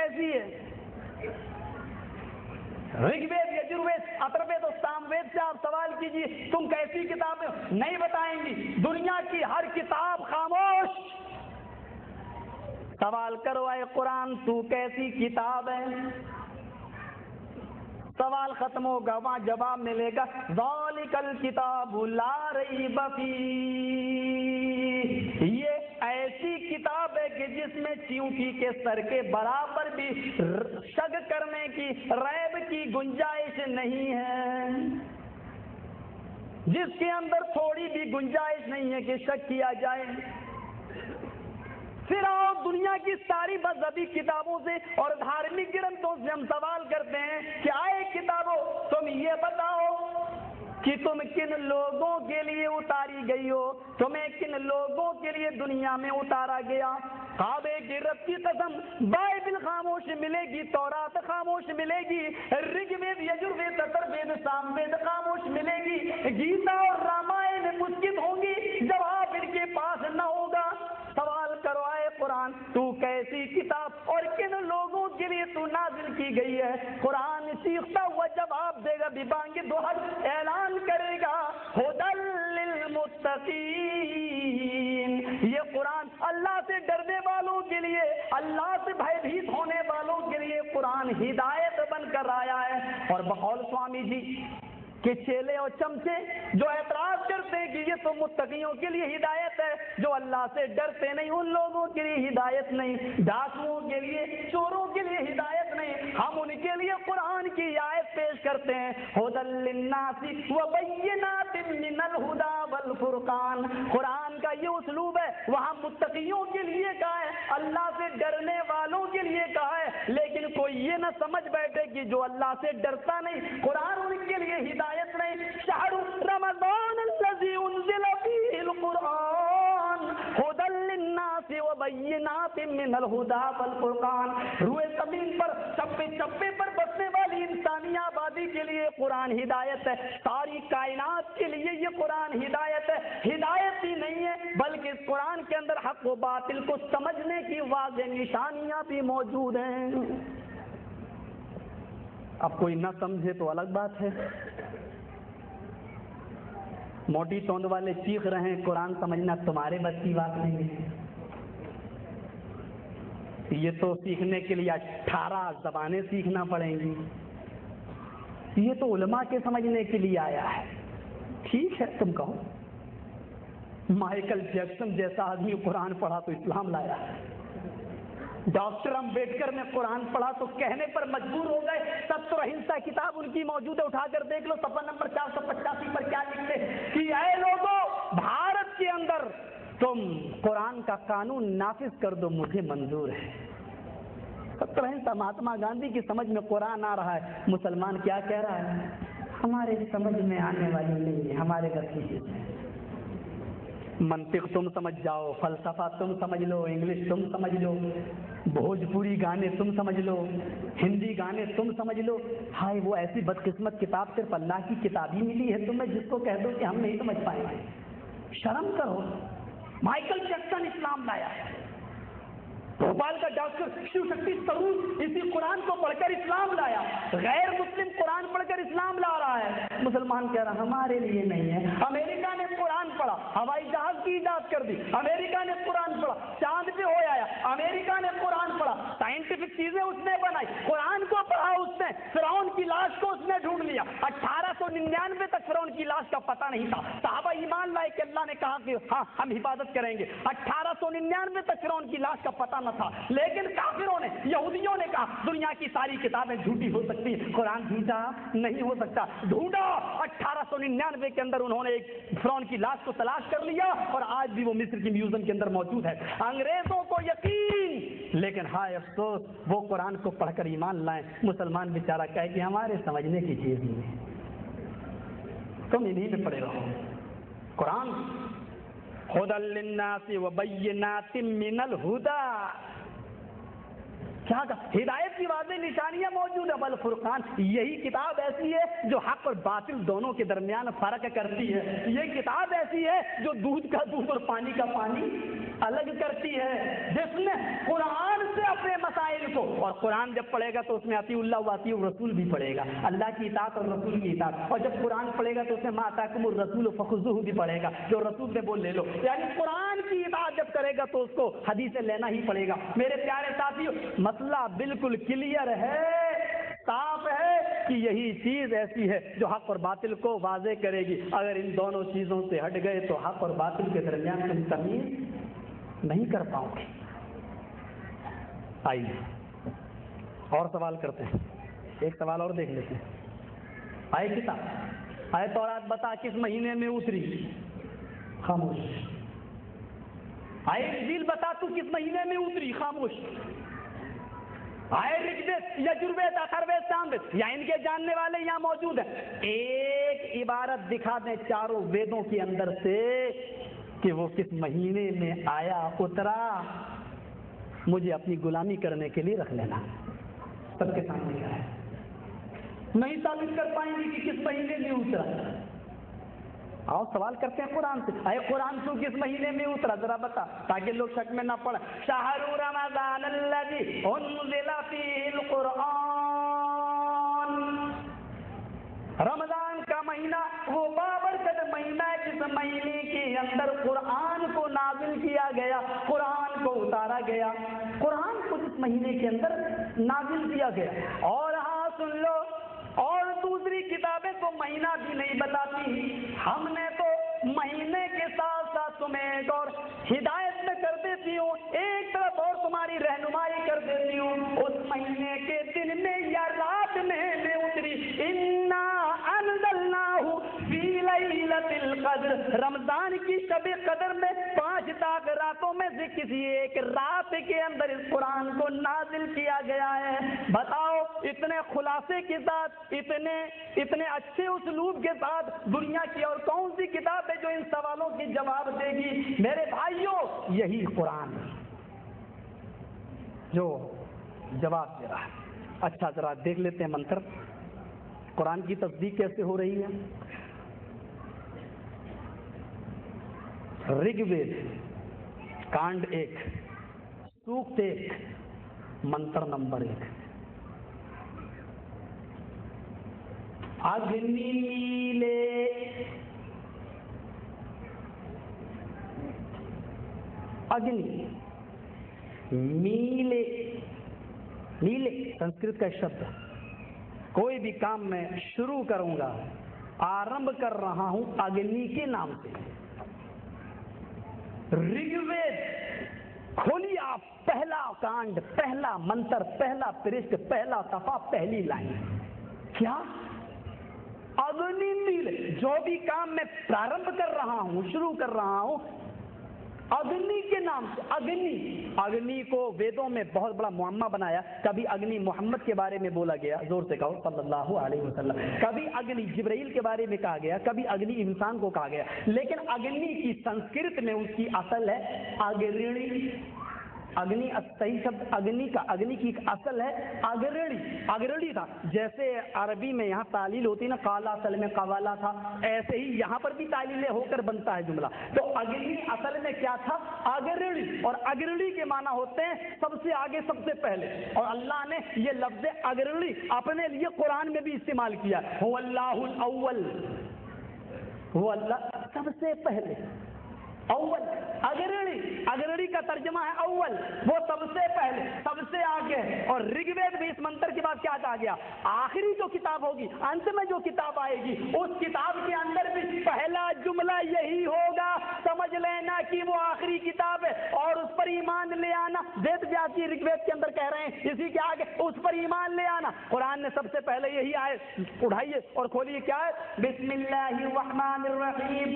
کیسی ہے؟ رگ وید، یجروید، اتروید اور ساموید سے آپ سوال کیجیے تم کیسی کتاب نہیں بتائیں گی۔ دنیا کی ہر کتاب خاموش۔ سوال کرو اے قرآن تو کیسی کتاب ہے؟ سوال ختم ہوگا، وہاں جواب ملے گا ذالک الکتاب لا ریب فیہ، یہ ایسی کتاب ہے کہ جس میں چیونٹی کے سر کے برابر بھی شک کرنے کی، ریب کی گنجائش نہیں ہے، جس کے اندر تھوڑی بھی گنجائش نہیں ہے کہ شک کیا جائے۔ پھر آؤ دنیا کی ساری مذہبی کتابوں سے اور دھارمک گرنتھوں سے ہم سوال کرتے ہیں کہ آئے کتابوں تم یہ بتاؤ کہ تم کن لوگوں کے لیے اتاری گئی ہو، تمہیں کن لوگوں کے لیے دنیا میں اتارا گیا۔ کعبے کی رب کی قسم بائبل خاموش ملے گی، تورات خاموش ملے گی، رگ وید، یجروید، اتروید، ساموید خاموش ملے گی، گیتا اور رامائن مسکت ہوں گی، جواب ان کے پاس نہ ہوگا۔ سوال کرو اے قرآن تو کیسی کتاب اور کن لوگوں کے لیے تو نازل کی گئی ہے؟ قرآن چیختا ہوا جواب دے گا، ببانگ دوحد اعلان کرے گا ھدی للمتقین، یہ قرآن اللہ سے ڈرنے والوں کے لیے، اللہ سے بھے بھیت ہونے والوں کے لیے قرآن ہدایت بن کر آیا ہے۔ اور بقول سوامی جی کہ چیلے اور چمچے جو اعتراض کرتے ہیں کہ یہ تو متقیوں کے لیے ہدایت ہے، جو اللہ سے ڈرتے نہیں ان لوگوں کے لیے ہدایت نہیں، ڈاکوؤں کے لیے، چوروں کے لیے ہدایت نہیں، ہم ان کے لیے قرآن کی آیت پیش کرتے ہیں ھدی للناس وبینات من الھدی والفرقان۔ قرآن کا یہ اسلوب ہے، وہاں متقیوں کے لیے کہا ہے، اللہ سے ڈرنے والوں کے لیے کہا ہے، لیکن کوئی یہ نہ سمجھ بیٹھے کہ جو اللہ سے ڈرتا نہیں قرآن ان کے لیے ہدایت نہیں۔ شہر رمضان الذی انزل فیہ القرآن ھدی للناس وبینات من الھدی والفرقان۔ روئے زمین پر چپے چپے پر بسنے والی انسانی آبادی کے لیے قرآن ہدایت ہے، ساری کائنات کے لیے یہ قرآن ہدایت ہے۔ ہدایت ہی نہیں ہے بلکہ اس قرآن کے اندر حق و باطل کو سمجھنے کی واضح نشانیاں بھی موجود ہیں۔ اب کوئی نہ سمجھے تو الگ بات ہے، موٹی توند والے چیخ رہے ہیں قرآن سمجھنا تمہارے بس کی بات نہیں ہے۔ یہ تو سیکھنے کے لیے 18 زبانیں سیکھنا پڑیں گی، یہ تو علماء کے سمجھنے کے لیے آیا ہے۔ ٹھیک ہے تم کہو مائیکل جیکسن جیسا آدمی قرآن پڑھا تو اسلام لایا، ڈاکٹر امبیڈکر نے قرآن پڑھا تو کہنے پر مجبور ہو گئے۔ ستر اہنسا کتاب ان کی موجود ہے، اٹھا کر دیکھ لو صفحہ نمبر 485 پر کیا لکھتے کہ اے لوگوں بھارت کے اندر تم قرآن کا قانون نافذ کر دو، مجھے منظور ہے۔ ستر اہنسا مہاتما گاندھی کی سمجھ میں قرآن آ رہا ہے، مسلمان کیا کہہ رہا ہے؟ ہمارے سمجھ میں آنے والی نہیں ہے، ہمارے گھر کی چیز ہے۔ منطق تم سمجھ جاؤ، فلسفہ تم سمجھ لو، انگلش تم سمجھ لو، بھوجپوری گانے تم سمجھ لو، ہندی گانے تم سمجھ لو، ہائے وہ ایسی بدقسمت کتاب صرف اللہ کی کتاب ہی ملی ہے تمہیں جس کو کہہ دو کہ ہم نہیں سمجھ پائیں گے۔ شرم کرو، مائیکل جیکسن اسلام لایا ہے، بھوپال کا ڈاکٹر شیو شکتی سرور اسی قرآن کو پڑھ کر اسلام لایا، غیر مسلم قرآن پڑھ کر اسلام لا رہا ہے، مسلمان کہہ رہا ہمارے لیے نہیں ہے۔ امریکہ نے قرآن پڑھا، ہوائی جہاز کی ایجاد کر دی، امریکہ نے قرآن پڑھا، چاند پہ ہو آیا، امریکہ نے قرآن پڑھا، سائنٹیفک چیزیں اس نے بنائی، قرآن کو پڑھا اس نے، فرعون کی لاش کو اس نے ڈھونڈ لیا، 1899 تک فرعون کی لاش کا پتہ نہیں تھا، صحابہ ایمان لائے کہ اللہ نے کہا کہ ہاں ہم حفاظت کریں گے، 1899 تک فرعون کی لاش کا پتہ نہ تھا، لیکن کافروں نے، یہودیوں نے کہا دنیا کی ساری کتابیں جھوٹی ہو سکتی ہیں، قرآن جھوٹا نہیں ہو سکتا، ڈھونڈا، 1899 کے اندر انہوں نے ایک فرعون کی لاش کو تلاش کر لیا اور آج بھی وہ مصر کی میوزیم کے اندر موجود ہے۔ انگریزوں کو یقین، لیکن ہائے افسوس وہ قرآن کو پڑھ کر ایمان لائیں، مسلمان بیچارہ کہے کہ ہمارے سمجھنے کی چیز نہیں ہے، تم انہی میں پڑے رہو۔ قرآن ھدی للناس وبینات من الھدی، کیا ہدایت کی واضح نشانیاں موجود ہیں، والفرقان، یہی کتاب ایسی ہے جو حق اور باطل دونوں کے درمیان فرق کرتی ہے، یہ کتاب ایسی ہے جو دودھ کا دودھ اور پانی کا پانی الگ کرتی ہے، جس نے قرآن سے اپنے مسائل کو اور قرآن جب پڑھے گا تو اس میں اطیع اللہ و اطیع الرسول بھی پڑھے گا، اللہ کی اطاعت اور رسول کی اطاعت، اور جب قرآن پڑھے گا تو اس میں ما آتاکم الرسول فخذوہ بھی پڑھے گا، جو رسول نے بول لے لو، یعنی قرآن کی اطاعت جب کرے گا تو اس کو حدیث لینا ہی پڑے گا۔ میرے پیارے ساتھیو، مسئلہ بالکل کلیئر ہے، صاف ہے کہ یہی چیز ایسی ہے جو حق اور باطل کو واضح کرے گی۔ اگر ان دونوں چیزوں سے ہٹ گئے تو حق اور باطل کے درمیان تم تمیز نہیں کر پاؤ گے۔ آئیے اور سوال کرتے ہیں، ایک سوال اور دیکھ لیتے ہیں۔ آئے کتاب، آئے تورات بتا کس مہینے میں اتری؟ خاموش۔ آئے انجیل بتا تو کس مہینے میں اتری؟ خاموش۔ آئے رگوید، یجروید، اتھروید، ساموید، یا ان کے جاننے والے یہاں موجود ہیں، ایک عبارت دکھا دیں چاروں ویدوں کے اندر سے کہ وہ کس مہینے میں آیا، اترا، مجھے اپنی غلامی کرنے کے لیے رکھ لینا۔ سب کے سامنے کیا ہے؟ نہیں ثابت کر پائیں گے کہ کس مہینے میں اترا۔ آؤ سوال کرتے ہیں قرآن سے، اے قرآن تو کس مہینے میں اترا ذرا بتا، تاکہ لوگ شک میں نہ پڑیں۔ شہر رمضان الذی انزل فیہ القرآن، رمضان کا مہینہ وہ بابرکت مہینہ ہے جس مہینے کے اندر قرآن کو نازل کیا گیا، قرآن کو اتارا گیا، قرآن کو جس مہینے کے اندر نازل کیا گیا۔ اور ہاں سن لو، اور دوسری کتابیں تو مہینہ بھی نہیں بتاتی، ہم نے تو مہینے کے ساتھ ساتھ تمہیں ایک اور ہدایت میں کر دیتی ہوں، ایک طرف اور تمہاری رہنمائی کر دیتی ہوں، اس مہینے کے دن میں یا رات میں اتری، انا انزلناہ فی لیلۃ القدر، رمضان کی شب قدر میں 5 تاک راتوں میں سے کسی ایک رات کے اندر اس قرآن کو نازل کیا گیا ہے۔ بتاؤ اتنے خلاصے کے ساتھ، اتنے اچھے اسلوب کے ساتھ دنیا کی اور کون سی کتاب ہے جو ان سوالوں کے جواب دے گی؟ میرے بھائیوں، یہی قرآن جو جواب دے رہا ہے۔ اچھا ذرا دیکھ لیتے ہیں منتر، قرآن کی تصدیق کیسے ہو رہی ہے۔ رگ وید کانڈ 1 سوکت 1 منتر نمبر 1، اگنی میلے، اگنی میلے، میلے سنسکرت کا شبد، کوئی بھی کام میں شروع کروں گا، آرمبھ کر رہا ہوں اگنی کے نام سے۔ رگ وید کھولیے آپ، پہلا کانڈ، پہلا منتر، پہلا پرشت، پہلا صفحہ، پہلی لائن، کیا؟ اگنی میل، جو بھی کام میں پرارمبھ کر رہا ہوں، شروع کر رہا ہوں، اگنی کے نام سے۔ اگنی کو ویدوں میں بہت بڑا معمہ بنایا، کبھی اگنی محمد کے بارے میں بولا گیا، زور سے کہو صلی اللہ علیہ وسلم، کبھی اگنی جبرائیل کے بارے میں کہا گیا، کبھی اگنی انسان کو کہا گیا، لیکن اگنی کی سنسکرت میں اس کی اصل ہے اگرڑی۔ اگنی صحیح شبد اگنی کا، اگنی کی اصل ہے اگرڑی، اگرڑی تھا، جیسے عربی میں یہاں تعلیل ہوتی نا، قالا اصل میں قوالا تھا، ایسے ہی یہاں پر بھی تعلیلیں ہو کر بنتا ہے جملہ۔ تو اگنی اصل میں کیا تھا؟ اگرڑی، اور اگرڑی کے معنی ہوتے ہیں سب سے آگے، سب سے پہلے، اور اللہ نے یہ لفظ اگرڑی اپنے لیے قرآن میں بھی استعمال کیا، هو اللہ الاول، وہ اللہ سب سے پہلے، اول، اگرڑی، اگرڑی کا ترجمہ ہے اول، وہ سب سے پہلے، سب سے آگے۔ اور رگ وید بھی اس منتر کے بعد کیا کہا گیا؟ آخری جو کتاب ہوگی، انت میں جو کتاب آئے گی، اس کتاب کے اندر بھی پہلا جملہ یہی ہوگا، سمجھ لینا کہ وہ آخری کتاب ہے اور اس پر ایمان لے آنا۔ وید ویاسی رگ وید کے اندر کہہ رہے ہیں اسی کے آگے اس پر ایمان لے آنا۔ قرآن نے سب سے پہلے یہی آئے، اٹھائیے اور کھولیے، کیا ہے؟ بسم اللہ الرحمن الرحیم،